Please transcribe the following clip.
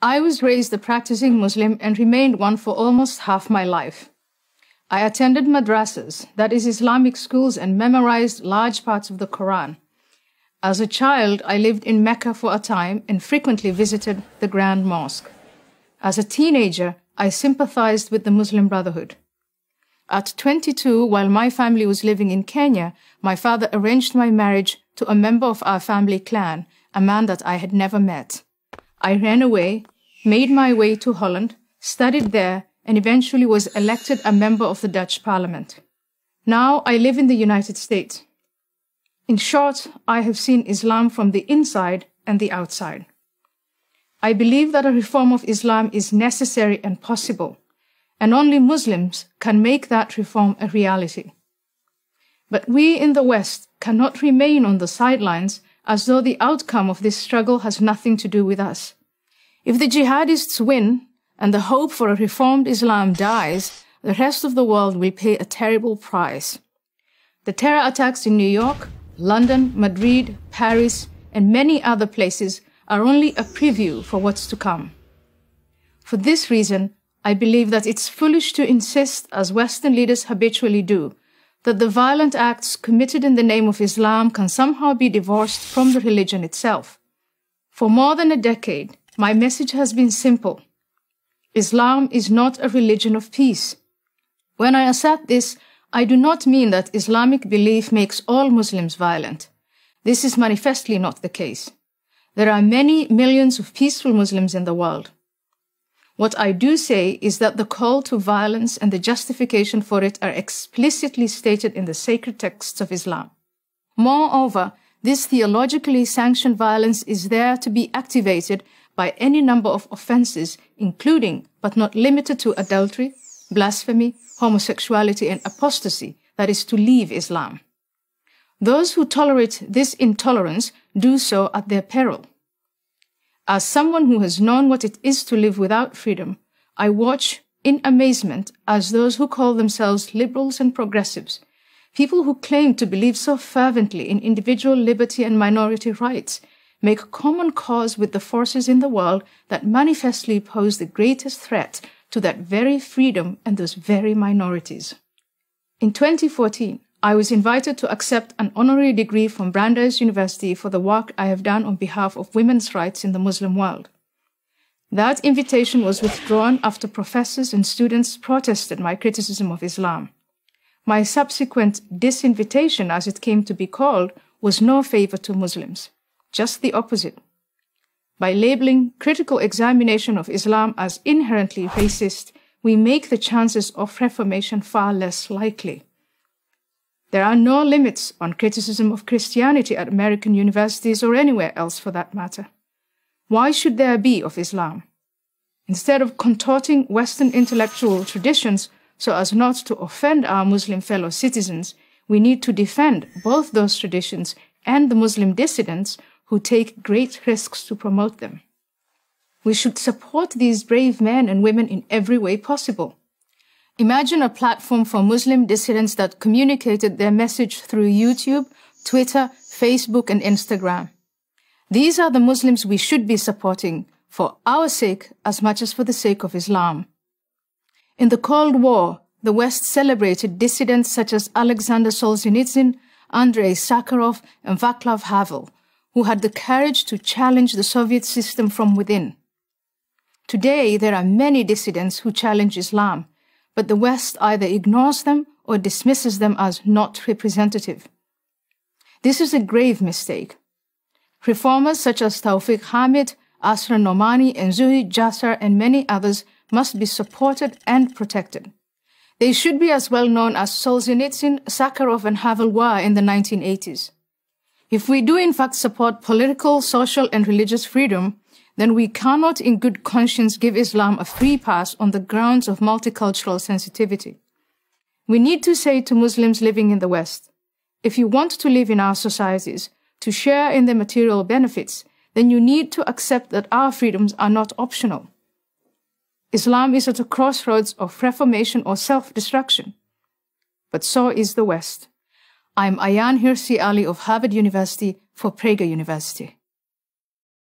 I was raised a practicing Muslim and remained one for almost half my life. I attended madrasas, that is Islamic schools, and memorized large parts of the Quran. As a child, I lived in Mecca for a time and frequently visited the Grand Mosque. As a teenager, I sympathized with the Muslim Brotherhood. At 22, while my family was living in Kenya, my father arranged my marriage to a member of our family clan, a man that I had never met. I ran away, made my way to Holland, studied there, and eventually was elected a member of the Dutch Parliament. Now I live in the United States. In short, I have seen Islam from the inside and the outside. I believe that a reform of Islam is necessary and possible, and only Muslims can make that reform a reality. But we in the West cannot remain on the sidelines as though the outcome of this struggle has nothing to do with us. If the jihadists win and the hope for a reformed Islam dies, the rest of the world will pay a terrible price. The terror attacks in New York, London, Madrid, Paris, and many other places are only a preview for what's to come. For this reason, I believe that it's foolish to insist, as Western leaders habitually do, that the violent acts committed in the name of Islam can somehow be divorced from the religion itself. For more than a decade, my message has been simple. Islam is not a religion of peace. When I assert this, I do not mean that Islamic belief makes all Muslims violent. This is manifestly not the case. There are many millions of peaceful Muslims in the world. What I do say is that the call to violence and the justification for it are explicitly stated in the sacred texts of Islam. Moreover, this theologically sanctioned violence is there to be activated by any number of offenses, including, but not limited to, adultery, blasphemy, homosexuality, and apostasy, that is, to leave Islam. Those who tolerate this intolerance do so at their peril. As someone who has known what it is to live without freedom, I watch in amazement as those who call themselves liberals and progressives, people who claim to believe so fervently in individual liberty and minority rights, make common cause with the forces in the world that manifestly pose the greatest threat to that very freedom and those very minorities. In 2014, I was invited to accept an honorary degree from Brandeis University for the work I have done on behalf of women's rights in the Muslim world. That invitation was withdrawn after professors and students protested my criticism of Islam. My subsequent disinvitation, as it came to be called, was no favor to Muslims, just the opposite. By labeling critical examination of Islam as inherently racist, we make the chances of reformation far less likely. There are no limits on criticism of Christianity at American universities or anywhere else for that matter. Why should there be of Islam? Instead of contorting Western intellectual traditions so as not to offend our Muslim fellow citizens, we need to defend both those traditions and the Muslim dissidents who take great risks to promote them. We should support these brave men and women in every way possible. Imagine a platform for Muslim dissidents that communicated their message through YouTube, Twitter, Facebook, and Instagram. These are the Muslims we should be supporting for our sake as much as for the sake of Islam. In the Cold War, the West celebrated dissidents such as Alexander Solzhenitsyn, Andrei Sakharov, and Václav Havel, who had the courage to challenge the Soviet system from within. Today, there are many dissidents who challenge Islam, but the West either ignores them or dismisses them as not representative. This is a grave mistake. Reformers such as Tawfiq Hamid, Asra Nomani, and Zuhid Jasser, and many others must be supported and protected. They should be as well known as Solzhenitsyn, Sakharov, and Havel were in the 1980s. If we do in fact support political, social, and religious freedom, then we cannot in good conscience give Islam a free pass on the grounds of multicultural sensitivity. We need to say to Muslims living in the West, if you want to live in our societies, to share in the material benefits, then you need to accept that our freedoms are not optional. Islam is at a crossroads of reformation or self-destruction. But so is the West. I'm Ayaan Hirsi Ali of Harvard University for Prager University.